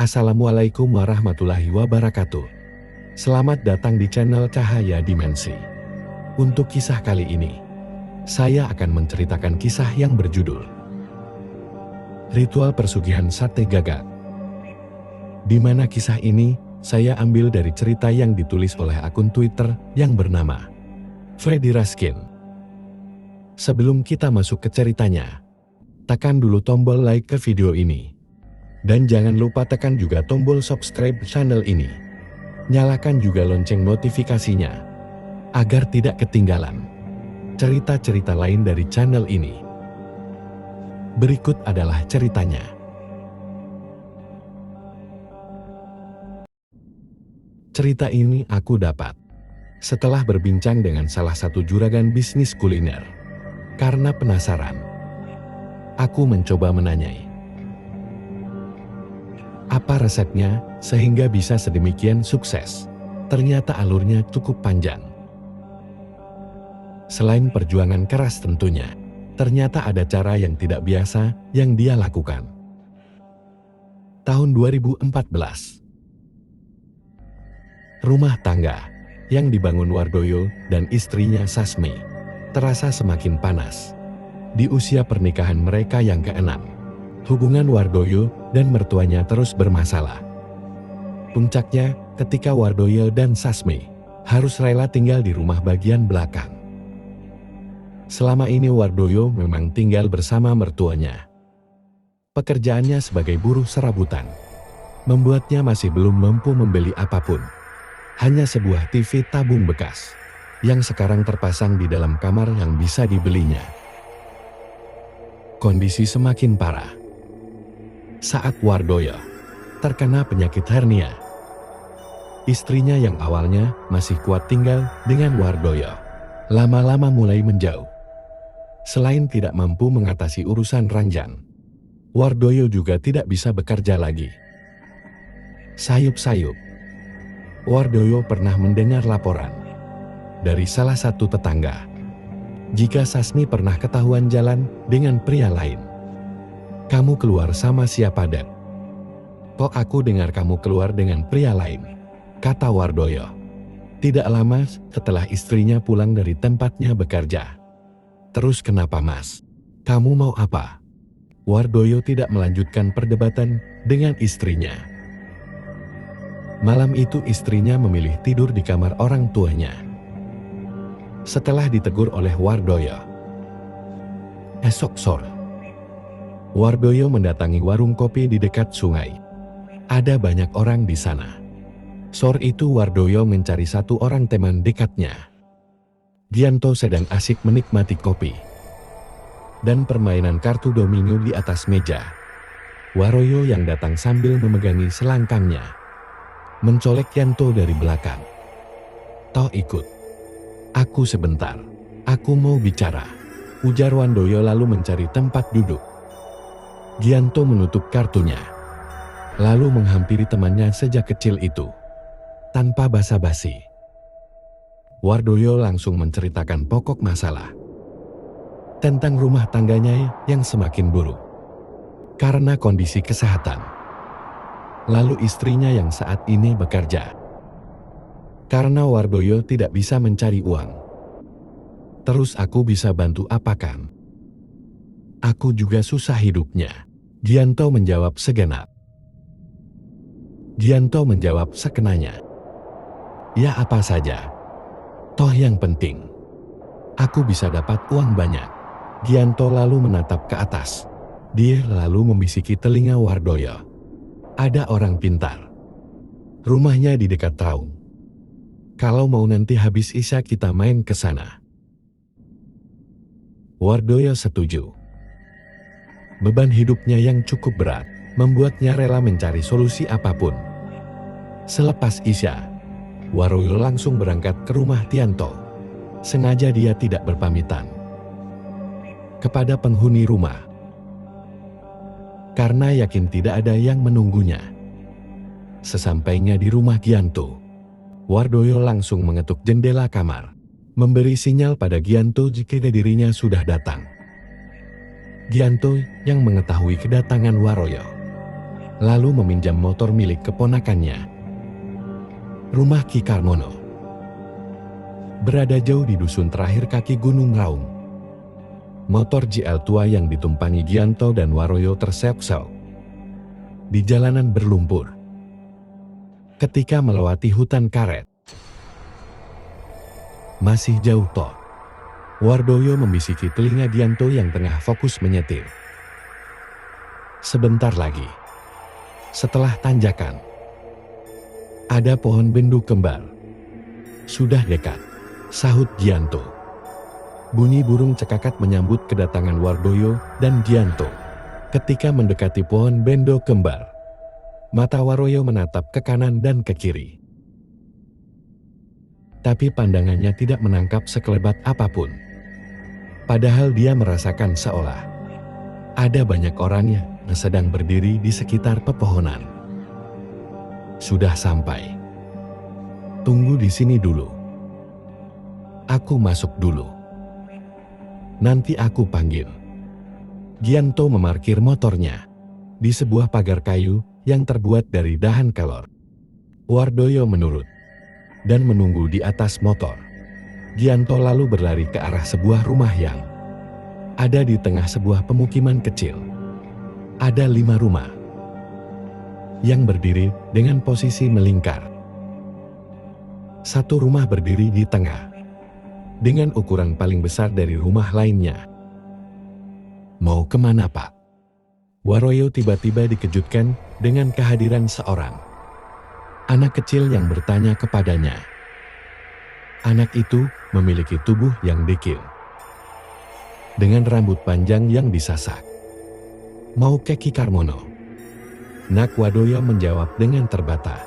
Assalamualaikum warahmatullahi wabarakatuh. Selamat datang di channel Cahaya Dimensi. Untuk kisah kali ini, saya akan menceritakan kisah yang berjudul Ritual Persugihan Sate Gagak. Di mana kisah ini saya ambil dari cerita yang ditulis oleh akun Twitter yang bernama Freddy Raskin. Sebelum kita masuk ke ceritanya, tekan dulu tombol like ke video ini. Dan jangan lupa tekan juga tombol subscribe channel ini. Nyalakan juga lonceng notifikasinya, agar tidak ketinggalan cerita-cerita lain dari channel ini. Berikut adalah ceritanya. Cerita ini aku dapat setelah berbincang dengan salah satu juragan bisnis kuliner. Karena penasaran, aku mencoba menanyai apa resepnya sehingga bisa sedemikian sukses. Ternyata alurnya cukup panjang. Selain perjuangan keras tentunya, ternyata ada cara yang tidak biasa yang dia lakukan. Tahun 2014, rumah tangga yang dibangun Wardoyo dan istrinya Sasmi terasa semakin panas. Di usia pernikahan mereka yang ke-6, hubungan Wardoyo dan mertuanya terus bermasalah. Puncaknya ketika Wardoyo dan Sasmi harus rela tinggal di rumah bagian belakang. Selama ini Wardoyo memang tinggal bersama mertuanya. Pekerjaannya sebagai buruh serabutan membuatnya masih belum mampu membeli apapun. Hanya sebuah TV tabung bekas yang sekarang terpasang di dalam kamar yang bisa dibelinya. Kondisi semakin parah saat Wardoyo terkena penyakit hernia. Istrinya yang awalnya masih kuat tinggal dengan Wardoyo, lama-lama mulai menjauh. Selain tidak mampu mengatasi urusan ranjang, Wardoyo juga tidak bisa bekerja lagi. Sayup-sayup, Wardoyo pernah mendengar laporan dari salah satu tetangga jika Sasmi pernah ketahuan jalan dengan pria lain. Kamu keluar sama siapa, Dad? Kok aku dengar kamu keluar dengan pria lain? Kata Wardoyo. Tidak lama setelah istrinya pulang dari tempatnya bekerja. Terus kenapa, Mas? Kamu mau apa? Wardoyo tidak melanjutkan perdebatan dengan istrinya. Malam itu istrinya memilih tidur di kamar orang tuanya. Setelah ditegur oleh Wardoyo, esok sore, Wardoyo mendatangi warung kopi di dekat sungai. Ada banyak orang di sana. Sore itu Wardoyo mencari satu orang teman dekatnya. Gianto sedang asik menikmati kopi dan permainan kartu domino di atas meja. Wardoyo yang datang sambil memegangi selangkangnya mencolek Gianto dari belakang. Toh ikut aku sebentar, aku mau bicara, ujar Wardoyo lalu mencari tempat duduk. Gianto menutup kartunya, lalu menghampiri temannya sejak kecil itu. Tanpa basa-basi, Wardoyo langsung menceritakan pokok masalah tentang rumah tangganya yang semakin buruk karena kondisi kesehatan. Lalu istrinya yang saat ini bekerja. Karena Wardoyo tidak bisa mencari uang. Terus aku bisa bantu apa kan? Aku juga susah hidupnya. Gianto menjawab segenap. Gianto menjawab sekenanya. Ya apa saja. Toh yang penting, aku bisa dapat uang banyak. Gianto lalu menatap ke atas. Dia lalu membisiki telinga Wardoyo. Ada orang pintar. Rumahnya di dekat Traung. Kalau mau nanti habis isya kita main ke sana. Wardoyo setuju. Beban hidupnya yang cukup berat membuatnya rela mencari solusi apapun. Selepas isya, Wardoyo langsung berangkat ke rumah Gianto. Sengaja dia tidak berpamitan kepada penghuni rumah, karena yakin tidak ada yang menunggunya. Sesampainya di rumah Gianto, Wardoyo langsung mengetuk jendela kamar, memberi sinyal pada Gianto jika dirinya sudah datang. Gianto yang mengetahui kedatangan Wardoyo lalu meminjam motor milik keponakannya. Rumah Ki Karmono berada jauh di dusun terakhir kaki Gunung Raung. Motor GL tua yang ditumpangi Gianto dan Waroyo terseok-seok di jalanan berlumpur. Ketika melewati hutan karet, masih jauh toh. Wardoyo membisiki telinga Gianto yang tengah fokus menyetir. Sebentar lagi, setelah tanjakan, ada pohon bendu kembar. Sudah dekat, sahut Gianto. Bunyi burung cekakak menyambut kedatangan Wardoyo dan Gianto. Ketika mendekati pohon bendo kembar, mata Waroyo menatap ke kanan dan ke kiri. Tapi pandangannya tidak menangkap sekelebat apapun. Padahal dia merasakan seolah ada banyak orang yang sedang berdiri di sekitar pepohonan. Sudah sampai. Tunggu di sini dulu. Aku masuk dulu. Nanti aku panggil. Gianto memarkir motornya di sebuah pagar kayu yang terbuat dari dahan kelor. Wardoyo menurut dan menunggu di atas motor. Gianto lalu berlari ke arah sebuah rumah yang ada di tengah sebuah pemukiman kecil. Ada 5 rumah yang berdiri dengan posisi melingkar. Satu rumah berdiri di tengah dengan ukuran paling besar dari rumah lainnya. Mau kemana, Pak? Waroyo tiba-tiba dikejutkan dengan kehadiran seorang anak kecil yang bertanya kepadanya. Anak itu memiliki tubuh yang dekil, dengan rambut panjang yang disasak. Mau ke Ki Karmono? Nak Wardoyo menjawab dengan terbata.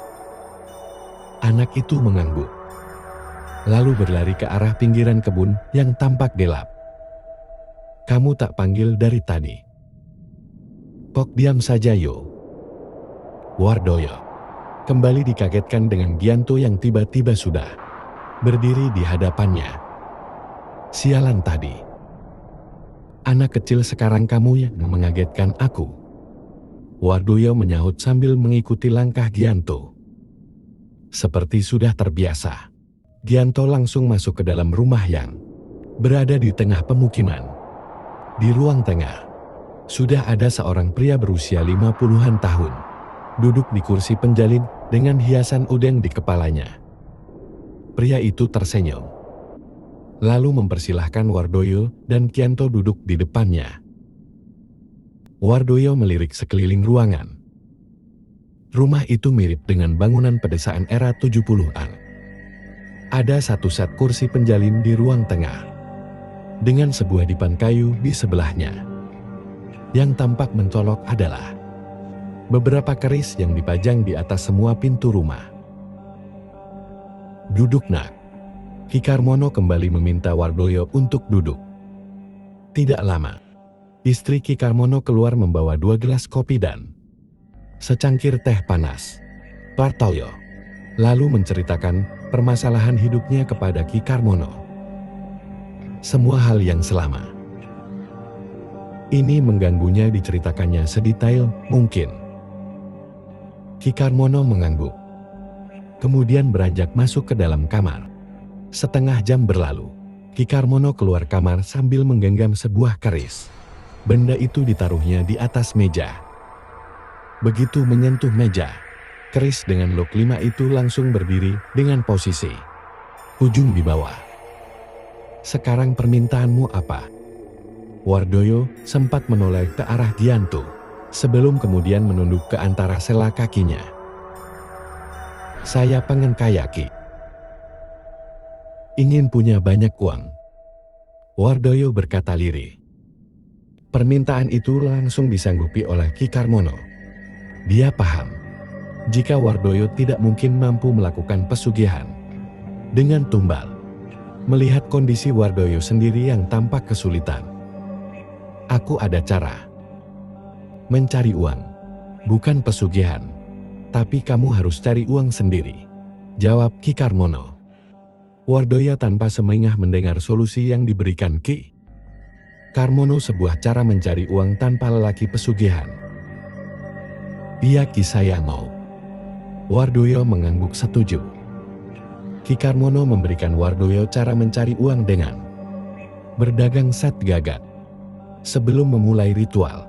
Anak itu mengangguk, lalu berlari ke arah pinggiran kebun yang tampak gelap. Kamu tak panggil dari tadi? Pok diam saja yo. Wardoyo kembali dikagetkan dengan Gianto yang tiba-tiba sudah berdiri di hadapannya. Sialan tadi. Anak kecil sekarang kamu yang mengagetkan aku. Wardoyo menyahut sambil mengikuti langkah Gianto. Seperti sudah terbiasa, Gianto langsung masuk ke dalam rumah yang berada di tengah pemukiman. Di ruang tengah, sudah ada seorang pria berusia 50-an tahun, duduk di kursi penjalin dengan hiasan udeng di kepalanya. Pria itu tersenyum, lalu mempersilahkan Wardoyo dan Gianto duduk di depannya. Wardoyo melirik sekeliling ruangan. Rumah itu mirip dengan bangunan pedesaan era 70-an. Ada satu set kursi penjalin di ruang tengah, dengan sebuah dipan kayu di sebelahnya. Yang tampak mencolok adalah beberapa keris yang dipajang di atas semua pintu rumah. Duduk nak. Ki Karmono kembali meminta Wardoyo untuk duduk. Tidak lama, istri Ki Karmono keluar membawa 2 gelas kopi dan secangkir teh panas. Wardoyo lalu menceritakan permasalahan hidupnya kepada Ki Karmono. Semua hal yang selama ini mengganggunya diceritakannya sedetail mungkin. Ki Karmono mengangguk, kemudian beranjak masuk ke dalam kamar. Setengah jam berlalu, Ki Karmono keluar kamar sambil menggenggam sebuah keris. Benda itu ditaruhnya di atas meja. Begitu menyentuh meja, keris dengan lok 5 itu langsung berdiri dengan posisi ujung di bawah. Sekarang permintaanmu apa? Wardoyo sempat menoleh ke arah Gianto, sebelum kemudian menunduk ke antara sela kakinya. Saya pengen kaya Ki. Ingin punya banyak uang. Wardoyo berkata lirih. Permintaan itu langsung disanggupi oleh Ki Karmono. Dia paham, jika Wardoyo tidak mungkin mampu melakukan pesugihan dengan tumbal. Melihat kondisi Wardoyo sendiri yang tampak kesulitan. Aku ada cara. Mencari uang, bukan pesugihan. Tapi kamu harus cari uang sendiri, jawab Ki Karmono. Wardoyo tanpa semengah mendengar solusi yang diberikan Ki Karmono, sebuah cara mencari uang tanpa lelaki pesugihan. Iya Ki, saya mau. Wardoyo mengangguk setuju. Ki Karmono memberikan Wardoyo cara mencari uang dengan berdagang set gagak. Sebelum memulai ritual,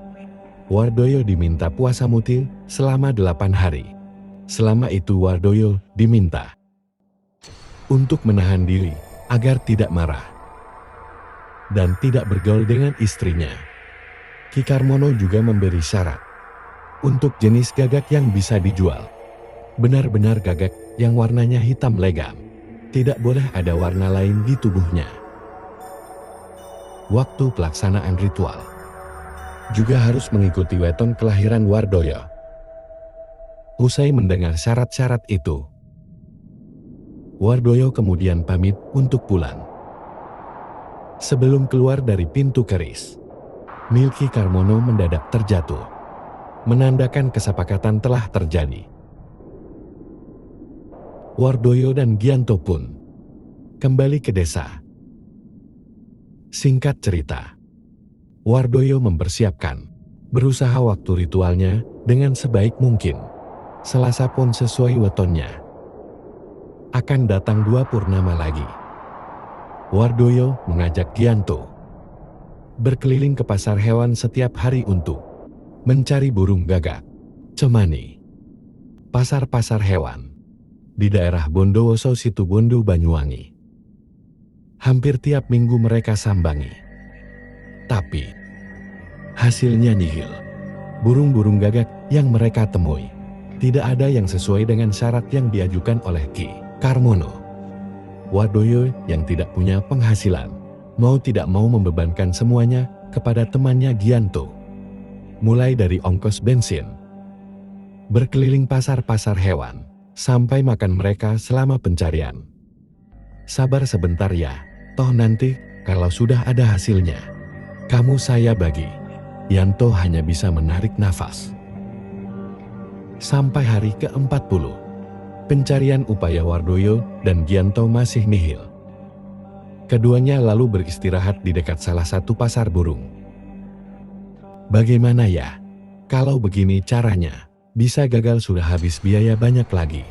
Wardoyo diminta puasa mutil selama 8 hari. Selama itu Wardoyo diminta untuk menahan diri agar tidak marah dan tidak bergaul dengan istrinya. Ki Karmono juga memberi syarat untuk jenis gagak yang bisa dijual. Benar-benar gagak yang warnanya hitam legam. Tidak boleh ada warna lain di tubuhnya. Waktu pelaksanaan ritual juga harus mengikuti weton kelahiran Wardoyo. Usai mendengar syarat-syarat itu, Wardoyo kemudian pamit untuk pulang. Sebelum keluar dari pintu keris, Ki Karmono mendadak terjatuh, menandakan kesepakatan telah terjadi. Wardoyo dan Gianto pun kembali ke desa. Singkat cerita, Wardoyo mempersiapkan, berusaha waktu ritualnya dengan sebaik mungkin. Selasa pun sesuai wetonnya. Akan datang 2 purnama lagi. Wardoyo mengajak Gianto berkeliling ke pasar hewan setiap hari untuk mencari burung gagak, cemani. Pasar-pasar hewan di daerah Bondowoso, Situbondo, Banyuwangi. Hampir tiap minggu mereka sambangi. Tapi hasilnya nihil. Burung-burung gagak yang mereka temui tidak ada yang sesuai dengan syarat yang diajukan oleh Ki Karmono. Wardoyo yang tidak punya penghasilan mau tidak mau membebankan semuanya kepada temannya Gianto. Mulai dari ongkos bensin, berkeliling pasar-pasar hewan, sampai makan mereka selama pencarian. Sabar sebentar ya, toh nanti kalau sudah ada hasilnya, kamu saya bagi. Yanto hanya bisa menarik nafas. Sampai hari ke-40, pencarian upaya Wardoyo dan Gianto masih nihil. Keduanya lalu beristirahat di dekat salah satu pasar burung. Bagaimana ya, kalau begini caranya? Bisa gagal sudah habis biaya banyak lagi.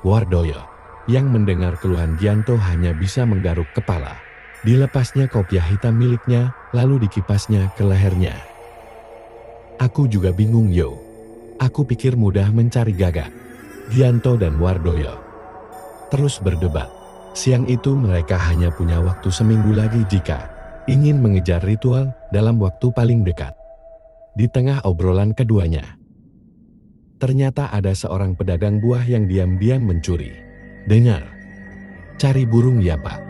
Wardoyo yang mendengar keluhan Gianto hanya bisa menggaruk kepala. Dilepasnya kopiah hitam miliknya lalu dikipasnya ke lehernya. Aku juga bingung yo. Aku pikir mudah mencari gagak. Gianto dan Wardoyo terus berdebat. Siang itu mereka hanya punya waktu seminggu lagi jika ingin mengejar ritual dalam waktu paling dekat. Di tengah obrolan keduanya, ternyata ada seorang pedagang buah yang diam-diam mencuri. Dengar, cari burung ya Pak.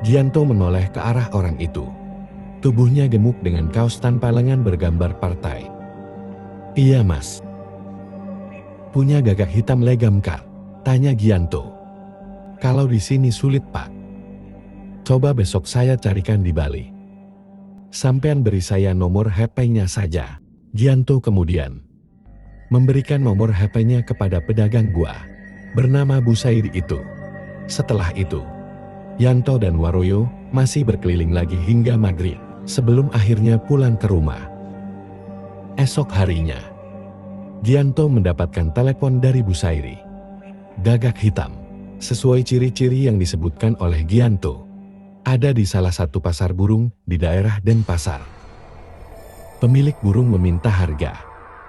Gianto menoleh ke arah orang itu. Tubuhnya gemuk dengan kaos tanpa lengan bergambar partai. Iya Mas. Punya gagak hitam legam kah? Tanya Gianto. Kalau di sini sulit Pak. Coba besok saya carikan di Bali. Sampean beri saya nomor HP-nya saja. Gianto kemudian memberikan nomor HP-nya kepada pedagang buah bernama Busairi itu. Setelah itu, Yanto dan Wardoyo masih berkeliling lagi hingga maghrib sebelum akhirnya pulang ke rumah. Esok harinya, Gianto mendapatkan telepon dari Busairi. Gagak hitam, sesuai ciri-ciri yang disebutkan oleh Gianto, ada di salah satu pasar burung di daerah Denpasar. Pemilik burung meminta harga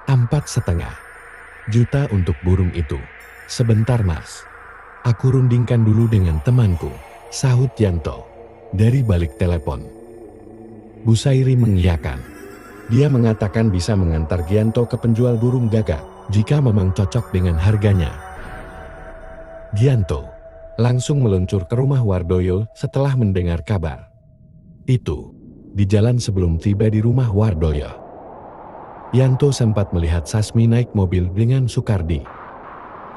4,5 juta untuk burung itu. Sebentar Mas, aku rundingkan dulu dengan temanku, sahut Yanto dari balik telepon. Busairi mengiyakan. Dia mengatakan bisa mengantar Gianto ke penjual burung gagak jika memang cocok dengan harganya. Gianto langsung meluncur ke rumah Wardoyo setelah mendengar kabar itu. Di jalan sebelum tiba di rumah Wardoyo, Yanto sempat melihat Sasmi naik mobil dengan Sukardi.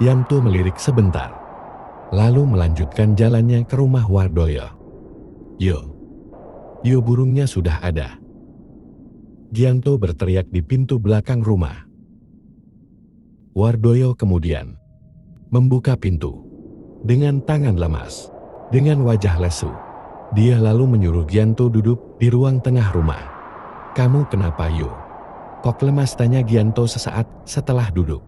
Yanto melirik sebentar, lalu melanjutkan jalannya ke rumah Wardoyo. Yo burungnya sudah ada. Gianto berteriak di pintu belakang rumah. Wardoyo kemudian membuka pintu dengan tangan lemas, dengan wajah lesu. Dia lalu menyuruh Gianto duduk di ruang tengah rumah. Kamu kenapa yo? Kok lemas, tanya Gianto sesaat setelah duduk.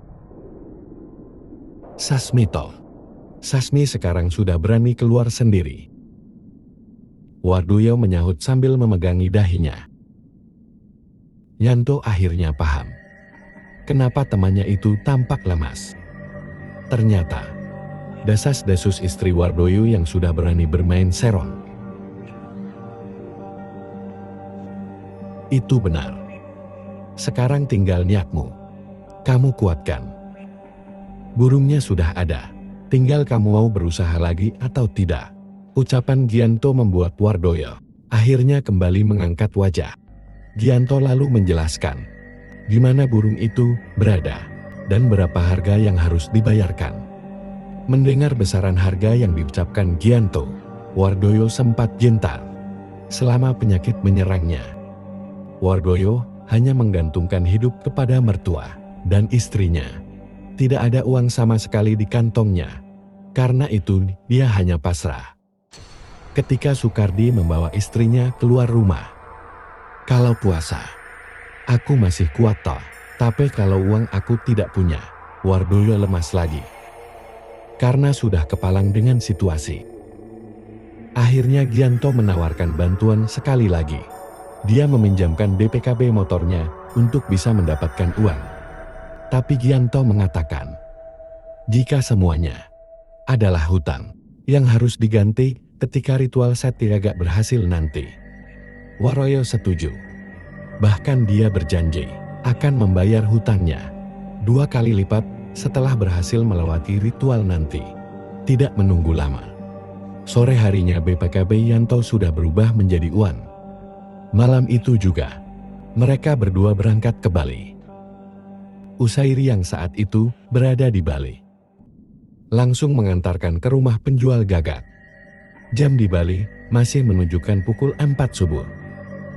Sasmito. Sasmi sekarang sudah berani keluar sendiri. Wardoyo menyahut sambil memegangi dahinya. Yanto akhirnya paham. Kenapa temannya itu tampak lemas. Ternyata, dasas-dasus istri Wardoyo yang sudah berani bermain serong. Itu benar. Sekarang tinggal niatmu. Kamu kuatkan. Burungnya sudah ada. Tinggal kamu mau berusaha lagi atau tidak. Ucapan Gianto membuat Wardoyo akhirnya kembali mengangkat wajah. Gianto lalu menjelaskan di mana burung itu berada dan berapa harga yang harus dibayarkan. Mendengar besaran harga yang diucapkan Gianto, Wardoyo sempat gentar. Selama penyakit menyerangnya, Wardoyo hanya menggantungkan hidup kepada mertua dan istrinya. Tidak ada uang sama sekali di kantongnya. Karena itu dia hanya pasrah. Ketika Sukardi membawa istrinya keluar rumah. Kalau puasa, aku masih kuat toh. Tapi kalau uang aku tidak punya. Wardoyo lemas lagi. Karena sudah kepalang dengan situasi. Akhirnya Gianto menawarkan bantuan sekali lagi. Dia meminjamkan BPKB motornya untuk bisa mendapatkan uang. Tapi Gianto mengatakan, jika semuanya adalah hutang yang harus diganti ketika ritual Satyagraha berhasil nanti. Wardoyo setuju. Bahkan dia berjanji akan membayar hutangnya 2 kali lipat setelah berhasil melewati ritual nanti. Tidak menunggu lama. Sore harinya BPKB Yanto sudah berubah menjadi uan. Malam itu juga, mereka berdua berangkat ke Bali. Usairi yang saat itu berada di Bali langsung mengantarkan ke rumah penjual gagak. Jam di Bali masih menunjukkan pukul 4 subuh.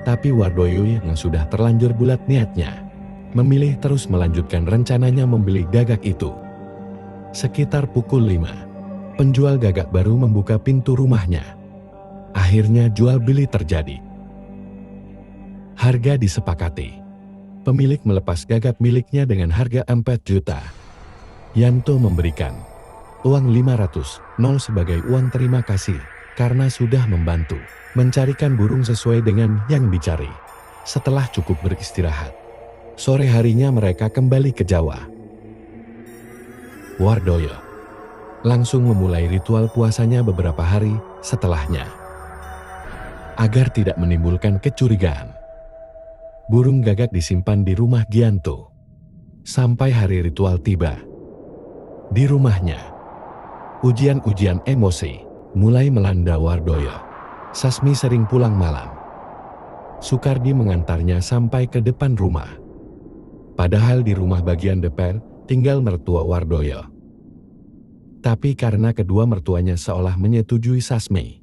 Tapi Wardoyo yang sudah terlanjur bulat niatnya, memilih terus melanjutkan rencananya membeli gagak itu. Sekitar pukul 5, penjual gagak baru membuka pintu rumahnya. Akhirnya jual beli terjadi. Harga disepakati. Pemilik melepas gagak miliknya dengan harga 4 juta. Yanto memberikan uang 500 sebagai uang terima kasih karena sudah membantu mencarikan burung sesuai dengan yang dicari. Setelah cukup beristirahat, sore harinya mereka kembali ke Jawa. Wardoyo langsung memulai ritual puasanya beberapa hari setelahnya. Agar tidak menimbulkan kecurigaan, burung gagak disimpan di rumah Gianto sampai hari ritual tiba. Di rumahnya, ujian-ujian emosi mulai melanda Wardoyo. Sasmi sering pulang malam. Sukardi mengantarnya sampai ke depan rumah. Padahal di rumah bagian depan tinggal mertua Wardoyo. Tapi karena kedua mertuanya seolah menyetujui Sasmi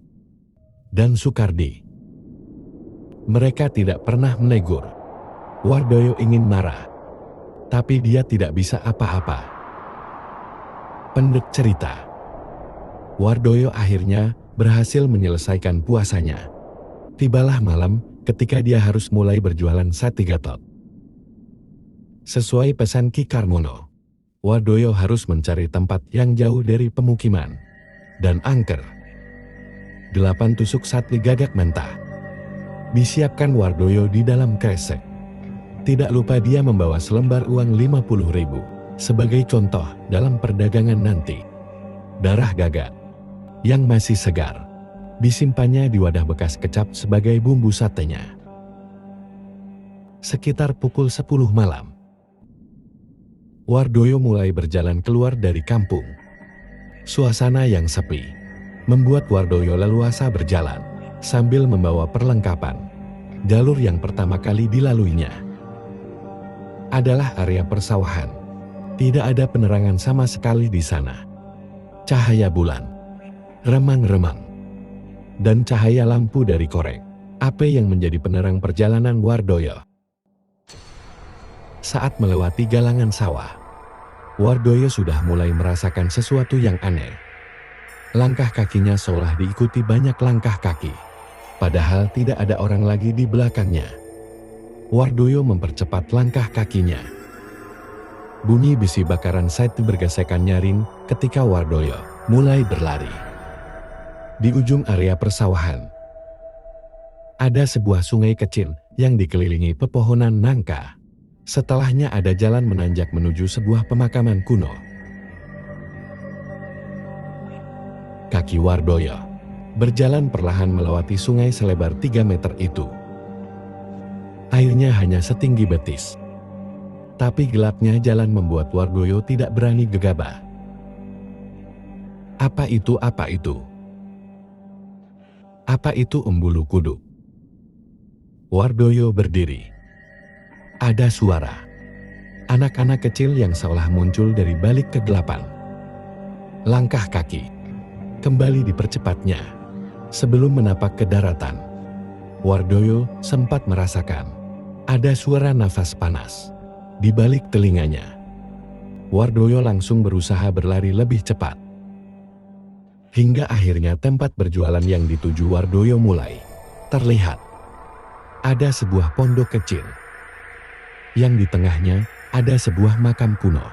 dan Sukardi, mereka tidak pernah menegur. Wardoyo ingin marah, tapi dia tidak bisa apa-apa. Pendek cerita, Wardoyo akhirnya berhasil menyelesaikan puasanya. Tibalah malam ketika dia harus mulai berjualan sate gatot. Sesuai pesan Ki Karmono, Wardoyo harus mencari tempat yang jauh dari pemukiman dan angker. 8 tusuk sate gagak mentah disiapkan Wardoyo di dalam kresek. Tidak lupa dia membawa selembar uang 50.000 sebagai contoh dalam perdagangan nanti. Darah gagak yang masih segar disimpannya di wadah bekas kecap sebagai bumbu satenya. Sekitar pukul 10 malam, Wardoyo mulai berjalan keluar dari kampung. Suasana yang sepi membuat Wardoyo leluasa berjalan sambil membawa perlengkapan. Jalur yang pertama kali dilaluinya adalah area persawahan. Tidak ada penerangan sama sekali di sana. Cahaya bulan, remang-remang, dan cahaya lampu dari korek api yang menjadi penerang perjalanan Wardoyo. Saat melewati galangan sawah, Wardoyo sudah mulai merasakan sesuatu yang aneh. Langkah kakinya seolah diikuti banyak langkah kaki, padahal tidak ada orang lagi di belakangnya. Wardoyo mempercepat langkah kakinya. Bunyi besi bakaran sate bergesekan nyaring ketika Wardoyo mulai berlari. Di ujung area persawahan, ada sebuah sungai kecil yang dikelilingi pepohonan nangka. Setelahnya ada jalan menanjak menuju sebuah pemakaman kuno. Kaki Wardoyo berjalan perlahan melewati sungai selebar 3 meter itu. Airnya hanya setinggi betis. Tapi gelapnya jalan membuat Wardoyo tidak berani gegabah. Apa itu? Apa itu? Apa itu Embulu Kuduk? Wardoyo berdiri. Ada suara anak-anak kecil yang seolah muncul dari balik kegelapan. Langkah kaki kembali dipercepatnya. Sebelum menapak ke daratan, Wardoyo sempat merasakan ada suara nafas panas di balik telinganya. Wardoyo langsung berusaha berlari lebih cepat. Hingga akhirnya tempat berjualan yang dituju Wardoyo mulai terlihat. Ada sebuah pondok kecil yang di tengahnya ada sebuah makam kuno.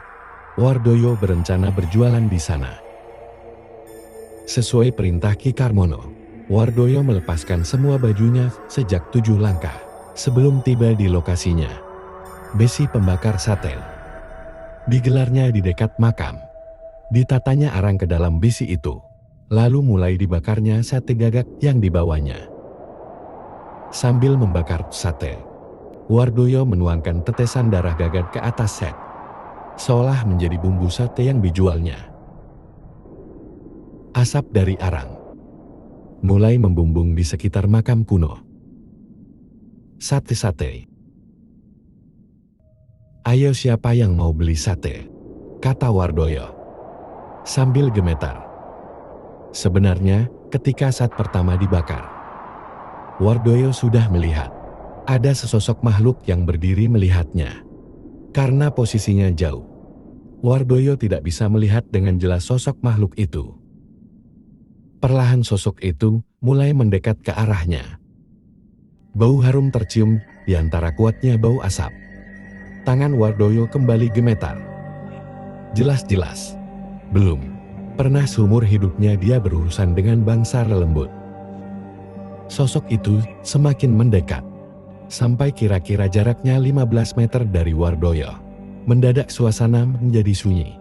Wardoyo berencana berjualan di sana. Sesuai perintah Ki Karmono, Wardoyo melepaskan semua bajunya sejak 7 langkah sebelum tiba di lokasinya. Besi pembakar sate digelarnya di dekat makam. Ditatanya arang ke dalam besi itu, lalu mulai dibakarnya sate gagak yang dibawanya. Sambil membakar sate, Wardoyo menuangkan tetesan darah gagak ke atas set, seolah menjadi bumbu sate yang dijualnya. Asap dari arang mulai membumbung di sekitar makam kuno. Sate-sate. Ayo, siapa yang mau beli sate? Kata Wardoyo sambil gemetar. Sebenarnya ketika saat pertama dibakar, Wardoyo sudah melihat ada sesosok makhluk yang berdiri melihatnya. Karena posisinya jauh, Wardoyo tidak bisa melihat dengan jelas sosok makhluk itu. Perlahan sosok itu mulai mendekat ke arahnya. Bau harum tercium di antara kuatnya bau asap. Tangan Wardoyo kembali gemetar. Jelas-jelas belum pernah seumur hidupnya dia berurusan dengan bangsa lembut. Sosok itu semakin mendekat. Sampai kira-kira jaraknya 15 meter dari Wardoyo. Mendadak suasana menjadi sunyi.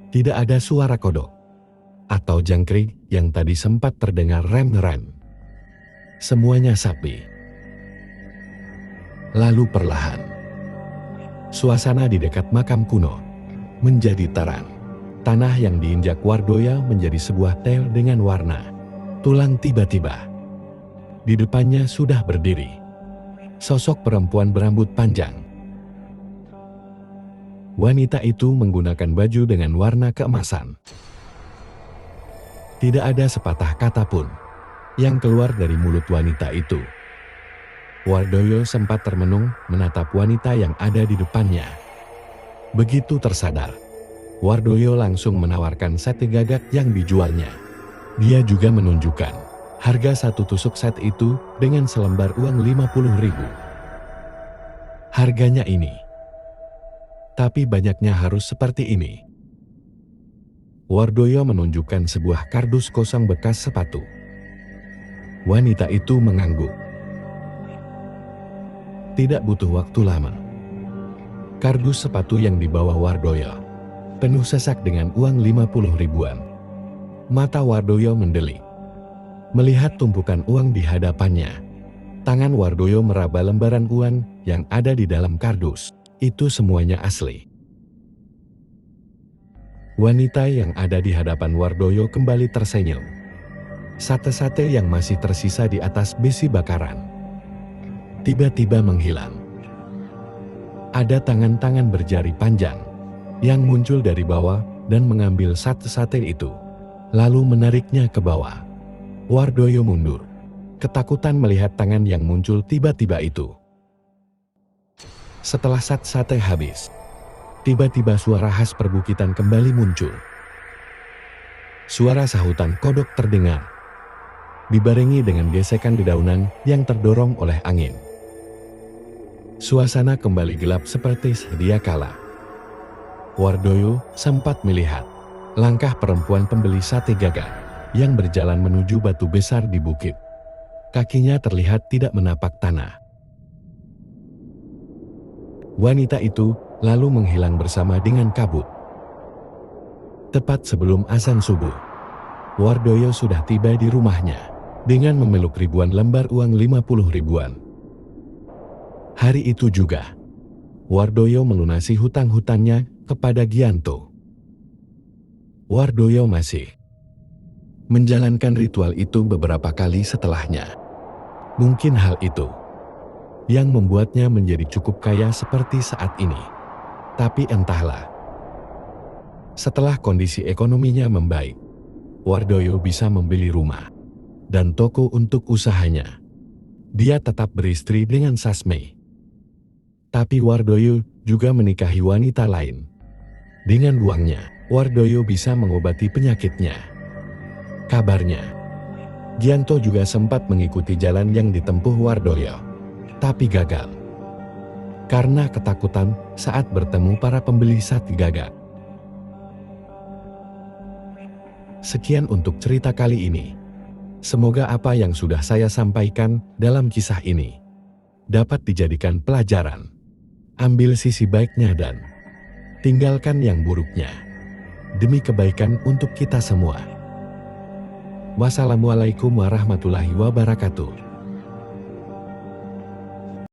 Tidak ada suara kodok atau jangkrik yang tadi sempat terdengar rem-rem. Semuanya sepi. Lalu perlahan, suasana di dekat makam kuno menjadi terang. Tanah yang diinjak Wardoyo menjadi sebuah tel dengan warna tulang. Tiba-tiba, di depannya sudah berdiri sosok perempuan berambut panjang. Wanita itu menggunakan baju dengan warna keemasan. Tidak ada sepatah kata pun yang keluar dari mulut wanita itu. Wardoyo sempat termenung menatap wanita yang ada di depannya. Begitu tersadar, Wardoyo langsung menawarkan sate gagak yang dijualnya. Dia juga menunjukkan harga satu tusuk sate itu dengan selembar uang 50.000. Harganya ini. Tapi banyaknya harus seperti ini. Wardoyo menunjukkan sebuah kardus kosong bekas sepatu. Wanita itu mengangguk. Tidak butuh waktu lama. Kardus sepatu yang dibawa Wardoyo penuh sesak dengan uang 50 ribuan. Mata Wardoyo mendelik. Melihat tumpukan uang di hadapannya, tangan Wardoyo meraba lembaran uang yang ada di dalam kardus. Itu semuanya asli. Wanita yang ada di hadapan Wardoyo kembali tersenyum. Sate-sate yang masih tersisa di atas besi bakaran tiba-tiba menghilang. Ada tangan-tangan berjari panjang yang muncul dari bawah dan mengambil sate-sate itu, lalu menariknya ke bawah. Wardoyo mundur, ketakutan melihat tangan yang muncul tiba-tiba itu. Setelah sate habis, tiba-tiba suara khas perbukitan kembali muncul. Suara sahutan kodok terdengar, dibarengi dengan gesekan dedaunan yang terdorong oleh angin. Suasana kembali gelap seperti sedia kala. Wardoyo sempat melihat langkah perempuan pembeli sate gagak yang berjalan menuju batu besar di bukit. Kakinya terlihat tidak menapak tanah. Wanita itu lalu menghilang bersama dengan kabut. Tepat sebelum azan subuh, Wardoyo sudah tiba di rumahnya dengan memeluk ribuan lembar uang 50 ribuan. Hari itu juga, Wardoyo melunasi hutang-hutangnya kepada Gianto. Wardoyo masih menjalankan ritual itu beberapa kali setelahnya. Mungkin hal itu yang membuatnya menjadi cukup kaya seperti saat ini. Tapi entahlah, setelah kondisi ekonominya membaik, Wardoyo bisa membeli rumah dan toko untuk usahanya. Dia tetap beristri dengan Sasmei. Tapi Wardoyo juga menikahi wanita lain. Dengan uangnya, Wardoyo bisa mengobati penyakitnya. Kabarnya, Gianto juga sempat mengikuti jalan yang ditempuh Wardoyo, tapi gagal. Karena ketakutan saat bertemu para pembeli sate gagak. Sekian untuk cerita kali ini. Semoga apa yang sudah saya sampaikan dalam kisah ini dapat dijadikan pelajaran. Ambil sisi baiknya dan tinggalkan yang buruknya, demi kebaikan untuk kita semua. Wassalamualaikum warahmatullahi wabarakatuh.